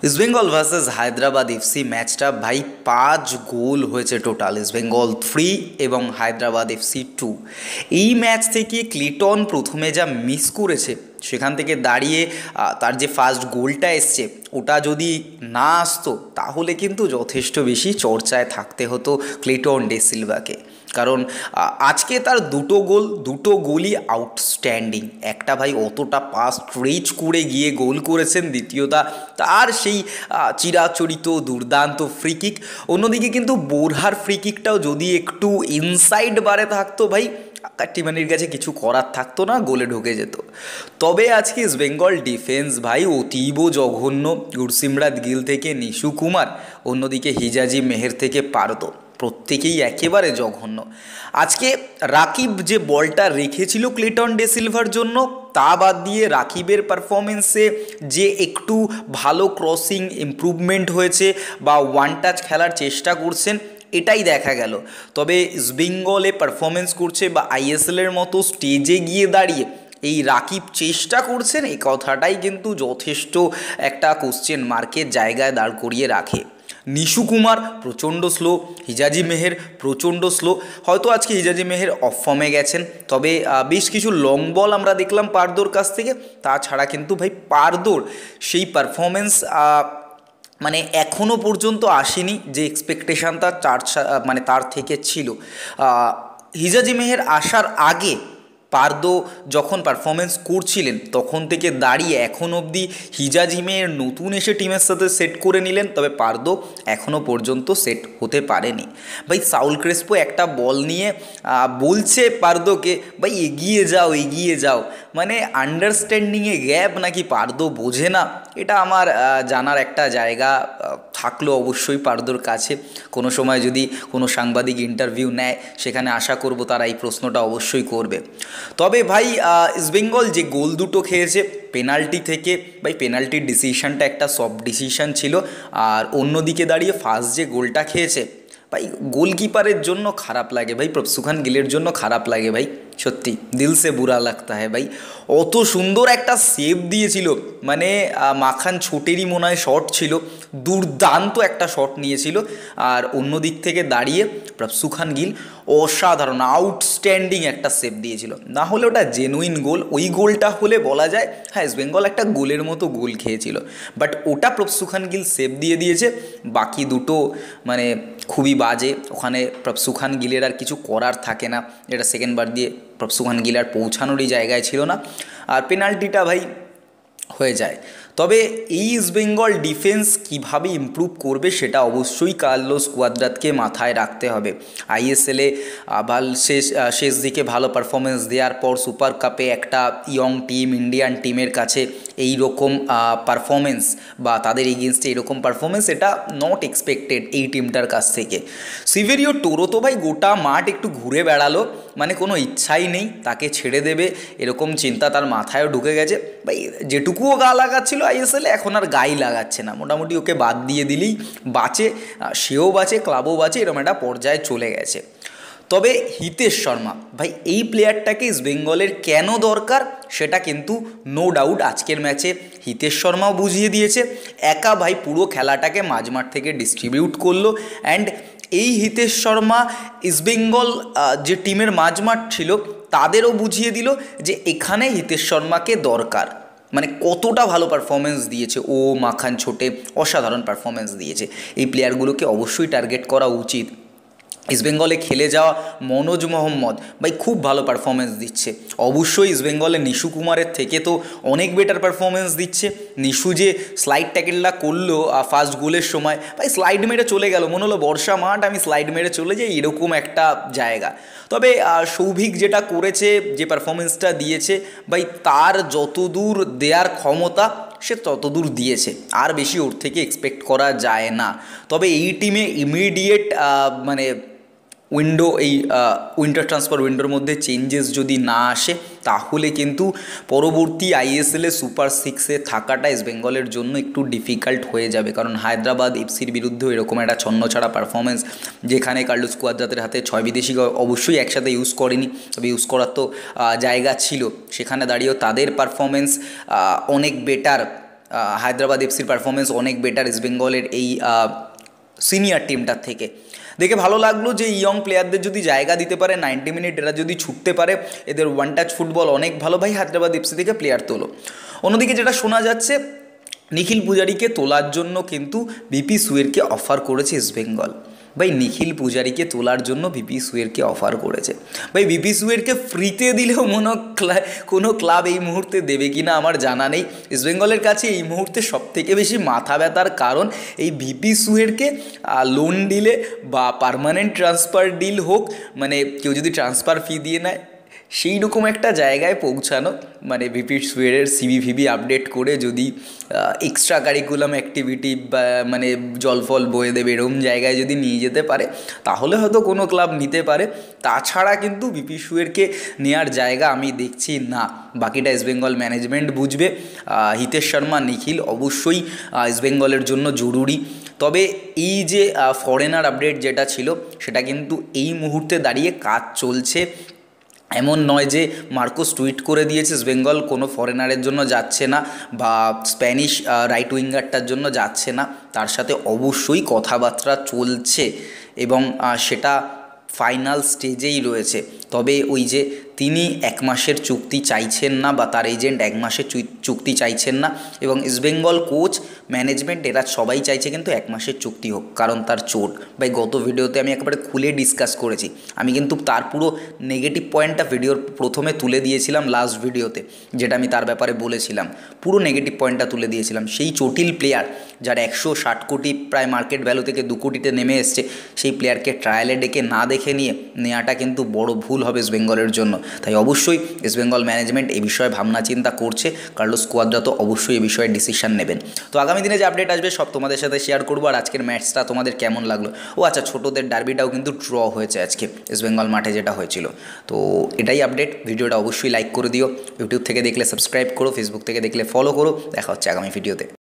East Bengal versus Hyderabad FC ম্যাচটা ভাই 5 গোল হয়েছে টোটাল। ইস্টবেঙ্গল 3 এবং হায়দ্রাবাদ এফসি 2। এই ম্যাচ থেকে ক্লিটন প্রথমে যা মিস করেছে, সেখান থেকে দাঁড়িয়ে তার যে ফার্স্ট গোলটা এসছে ওটা যদি না আসতো তাহলে কিন্তু যথেষ্ট বেশি চর্চায় থাকতে হতো ক্লিটন ডে সিলভাকে। কারণ আজকে তার দুটো গোলই আউটস্ট্যান্ডিং। একটা ভাই অতটা পাস স্ট্রেচ করে গিয়ে গোল করেছেন, দ্বিতীয়টা তার সেই চিরাচরিত দুর্দান্ত ফ্রি কিক। অন্যদিকে কিন্তু বোরহার ফ্রি কিকটাও যদি একটু ইনসাইড বারে থাকতো ভাই, টিমানির কাছে কিছু করার থাকতো না, গোলে ঢুকে যেত। তবে আজকে ইস্টবেঙ্গল ডিফেন্স ভাই অতীব জঘন্য। গুরসিমরাত গিল থেকে নিশু কুমার, অন্যদিকে হিজাজি মেহের থেকে পারদ, প্রত্যেকেই একেবারে জঘন্য। আজকে রাকিব যে বলটা রেখেছিল ক্লিটন ডে সিলভার জন্য, তা বাদ দিয়ে রাকিবের পারফরমেন্সে যে একটু ভালো ক্রসিং ইমপ্রুভমেন্ট হয়েছে বা ওয়ান টাচ খেলার চেষ্টা করছেন, এটাই দেখা গেল। তবে ইস্টবেঙ্গলে পারফরমেন্স করছে বা আইএসএলের মতো স্টেজে গিয়ে দাঁড়িয়ে এই রাকিব চেষ্টা করছেন, এই কথাটাই কিন্তু যথেষ্ট একটা কোশ্চেন মার্কের জায়গায় দাঁড় করিয়ে রাখে। নিশু কুমার প্রচণ্ড স্লো, হিজাজি মেহের প্রচণ্ড স্লো। হয়তো আজকে হিজাজি মেহের অফ ফর্মে গেছেন, তবে বেশ কিছু লং বল আমরা দেখলাম পারদোর কাছ থেকে। তাছাড়া কিন্তু ভাই পারদোর সেই পারফরমেন্স মানে এখনও পর্যন্ত আসেনি যে এক্সপেকটেশানটা তার থেকে ছিল। হিজাজি মেহের আসার আগে পারদো যখন পারফরমেন্স করছিলেন তখন থেকে দাঁড়িয়ে এখন অবধি হিজাজি মেহের নতুন এসে টিমের সাথে সেট করে নিলেন, তবে পারদো এখনও পর্যন্ত সেট হতে পারেনি। ভাই সাউল ক্রেসপো একটা বল নিয়ে বলছে পারদোকে, ভাই এগিয়ে যাও এগিয়ে যাও, মানে আন্ডারস্ট্যান্ডিংয়ে গ্যাপ নাকি পারদো বোঝে না, এটা আমার জানার একটা জায়গা থাকলো অবশ্যই পারদোর কাছে। কোনো সময় যদি কোনো সাংবাদিক ইন্টারভিউ নেয়, সেখানে আশা করব তারা এই প্রশ্নটা অবশ্যই করবে। তবে ভাই ইস্টবেঙ্গল যে গোল দুটো খেয়েছে পেনাল্টি থেকে, ভাই পেনাল্টির ডিসিশনটা একটা সফট ডিসিশন ছিল। আর অন্যদিকে দাঁড়িয়ে ফার্স্ট যে গোলটা খেয়েছে, ভাই গোলকিপারের জন্য খারাপ লাগে ভাই, প্রফসুখান গিলের জন্য খারাপ লাগে ভাই, সত্যি দিল সে বুরা লাগতা হ্যাঁ ভাই। অত সুন্দর একটা সেভ দিয়েছিল, মানে মাখান ছোটেরই মনে হয় শট ছিল, দুর্দান্ত একটা শট নিয়েছিল। আর অন্য দিক থেকে দাঁড়িয়ে প্রফসুখান গিল অসাধারণ আউটস্ট্যান্ডিং একটা সেভ দিয়েছিল। না হলে ওটা জেনুইন গোল, ওই গোলটা হলে বলা যায় হ্যাঁ ইস্টবেঙ্গল একটা গোলের মতো গোল খেয়েছিল, বাট ওটা প্রফসুখান গিল সেভ দিয়ে দিয়েছে। বাকি দুটো মানে খুবই বাজে, ওখানে প্রফসুখান গিলের আর কিছু করার থাকে না, এটা সেকেন্ড বার দিয়ে প্রফসুখান গিল আর পৌঁছানোরই জায়গায় ছিল না। আর পেনাল্টিটা ভাই হয়ে যায়। তবে এই ইস্টবেঙ্গল ডিফেন্স কীভাবে ইমপ্রুভ করবে সেটা অবশ্যই কার্লোস কুয়াদ্রাতকে মাথায় রাখতে হবে। আইএসএলে শেষ দিকে ভালো পারফরমেন্স দেওয়ার পর সুপার কাপে একটা ইয়ং টিম, ইন্ডিয়ান টিমের কাছে এই রকম পারফরমেন্স বা তাদের এগেনস্টে এরকম পারফরমেন্স, এটা নট এক্সপেক্টেড এই টিমটার কাছ থেকে। সিভেরিও টোরো তো ভাই গোটা মাঠ একটু ঘুরে বেড়ালো, মানে কোনো ইচ্ছাই নেই তাকে ছেড়ে দেবে এরকম চিন্তা তার মাথায়ও ঢুকে গেছে। ভাই যেটুকুও গা লাগাচ্ছিল আইএসএলে এখন আর গাই লাগাচ্ছে না, মোটামুটি ওকে বাদ দিয়ে দিলেই বাঁচে, সেও বাঁচে ক্লাবও বাঁচে, এরকম একটা পর্যায়ে চলে গেছে। তবে হিতেশ শর্মা ভাই এই প্লেয়ারটাকে ইস্টবেঙ্গলের কেন দরকার সেটা কিন্তু নো ডাউট আজকের ম্যাচে হিতেশ শর্মাও বুঝিয়ে দিয়েছে। একা ভাই পুরো খেলাটাকে মাঝমাঠ থেকে ডিস্ট্রিবিউট করলো, অ্যান্ড এই হিতেশ শর্মা ইস্টবেঙ্গল যে টিমের মাঝমাঠ ছিল তাদেরও বুঝিয়ে দিল যে এখানে হিতেশ শর্মাকে দরকার, মানে কতটা ভালো পারফরমেন্স দিয়েছে ও, মাখান ছোটে অসাধারণ পারফরমেন্স দিয়েছে। এই প্লেয়ারগুলোকে অবশ্যই টার্গেট করা উচিত। ইস্টবেঙ্গলে খেলে যাওয়া মনোজ মোহাম্মদ ভাই খুব ভালো পারফরমেন্স দিচ্ছে, অবশ্যই ইস্টবেঙ্গলে নিশু কুমারের থেকে তো অনেক বেটার পারফরমেন্স দিচ্ছে। নিশু যে স্লাইড ট্যাকেলটা করলো ফার্স্ট গোলের সময়, ভাই স্লাইড মেরে চলে গেল, মনে হলো বর্ষা মাঠ আমি স্লাইড মেরে চলে যাই, এরকম একটা জায়গা। তবে সৌভিক যেটা করেছে, যে পারফরমেন্সটা দিয়েছে ভাই, তার যতদূর দেওয়ার ক্ষমতা সে ততদূর দিয়েছে, আর বেশি ওর থেকে এক্সপেক্ট করা যায় না। তবে এই টিমে ইমিডিয়েট মানে এই উইন্টার ট্রান্সফার উইন্ডোর মধ্যে চেঞ্জেস যদি না আসে তাহলে কিন্তু পরবর্তী আইএসএলে সুপার সিক্সে থাকাটা ইস্টবেঙ্গলের জন্য একটু ডিফিকাল্ট হয়ে যাবে। কারণ হায়দ্রাবাদ এফসির বিরুদ্ধেও এরকম একটা ছন্নছাড়া পারফরমেন্স, যেখানে কার্লোস কুয়াদ্রাতের হাতে 6 বিদেশি অবশ্যই একসাথে ইউজ করেনি, তবে ইউজ করার তো জায়গা ছিল, সেখানে দাঁড়িয়েও তাদের পারফরমেন্স অনেক বেটার হায়দ্রাবাদ এফসির পারফরমেন্স অনেক বেটার ইস্টবেঙ্গলের এই সিনিয়র টিমটার থেকে। দেখে ভালো লাগলো যে ইয়ং প্লেয়ারদের যদি জায়গা দিতে পারে 90 মিনিট এরা যদি ছুটতে পারে, এদের ওয়ান টাচ ফুটবল অনেক ভালো, ভাই হায়দ্রাবাদ এফসি থেকে প্লেয়ার তোলো। অন্যদিকে যেটা শোনা যাচ্ছে, নিখিল পূজারীকে তোলার জন্য কিন্তু বিপি সুয়েরকে অফার করেছে ইস্টবেঙ্গল। ভাই নিখিল পূজারীকে তোলার জন্য বিপি সুয়েরকে অফার করেছে। ভাই বিপি সুয়েরকে ফ্রিতে দিলেও কোনো ক্লাব এই মুহূর্তে দেবে কি না আমার জানা নেই। ইস্টবেঙ্গলের কাছে এই মুহূর্তে সবথেকে বেশি মাথা ব্যথার কারণ এই বিপি সুয়েরকে লোন ডিলে বা পার্মানেন্ট ট্রান্সফার ডিল হোক, মানে কেউ যদি ট্রান্সফার ফি দিয়ে নেয়, সেই রকম একটা জায়গায় পৌঁছানো, মানে বিপি সুয়েরের সিভি আপডেট করে যদি এক্সট্রা কারিকুলাম অ্যাক্টিভিটি বা মানে জলফল বয়ে দেবে এরকম জায়গায় যদি নিয়ে যেতে পারে, তাহলে হয়তো কোনো ক্লাব নিতে পারে। তাছাড়া কিন্তু বিপি সুয়েরকে নেওয়ার জায়গা আমি দেখছি না। বাকিটা ইস্টবেঙ্গল ম্যানেজমেন্ট বুঝবে। হিতেশ শর্মা, নিখিল অবশ্যই ইস্টবেঙ্গলের জন্য জরুরি। তবে এই যে ফরেনার আপডেট যেটা ছিল, সেটা কিন্তু এই মুহূর্তে দাঁড়িয়ে কাজ চলছে। এমন নয় যে মার্কোস টুইট করে দিয়েছে ইস্টবেঙ্গল কোনো ফরেনারের জন্য যাচ্ছে না বা স্প্যানিশ রাইট উইঙ্গারটার জন্য যাচ্ছে না, তার সাথে অবশ্যই কথাবার্তা চলছে এবং সেটা ফাইনাল স্টেজেই রয়েছে। তবে ওই যে তিনি 1 মাসের চুক্তি চাইছেন না বা তার এজেন্ট 1 মাসের চুক্তি চাইছেন না, এবং ইস্টবেঙ্গল কোচ ম্যানেজমেন্ট এরা সবাই চাইছে কিন্তু 1 মাসের চুক্তি হোক, কারণ তার চোট। ভাই গত ভিডিওতে আমি একেবারে খুলে ডিসকাস করেছি, আমি কিন্তু তার পুরো নেগেটিভ পয়েন্টটা ভিডিওর প্রথমে তুলে দিয়েছিলাম লাস্ট ভিডিওতে, যেটা আমি তার ব্যাপারে বলেছিলাম, পুরো নেগেটিভ পয়েন্টটা তুলে দিয়েছিলাম। সেই চটিল প্লেয়ার যার 160 কোটি প্রায় মার্কেট ভ্যালু থেকে 2 কোটিতে নেমে এসছে, সেই প্লেয়ারকে ট্রায়ালে ডেকে না দেখে নেওয়াটা কিন্তু বড় ভুল হবে ইস্টবেঙ্গলের জন্য। তাই অবশ্যই ইস্টবেঙ্গল ম্যানেজমেন্ট এই বিষয়ে ভাবনা চিন্তা করছে, কার্লোস কুয়াদ্রা তো অবশ্যই এই বিষয়ে ডিসিশন নেবেন। তো আগামী দিনে যে আপডেট আসবে সব তোমাদের সাথে শেয়ার করবো। আর আজকের ম্যাচটা তোমাদের কেমন লাগলো? ও আচ্ছা, ছোটোদের ডার্বিটাও কিন্তু ড্র হয়েছে আজকে ইস্টবেঙ্গল মাঠে যেটা হয়েছিল। তো এটাই আপডেট। ভিডিওটা অবশ্যই লাইক করে দিও, ইউটিউব থেকে দেখলে সাবস্ক্রাইব করো, ফেসবুক থেকে দেখলে ফলো করো। দেখা হচ্ছে আগামী ভিডিওতে।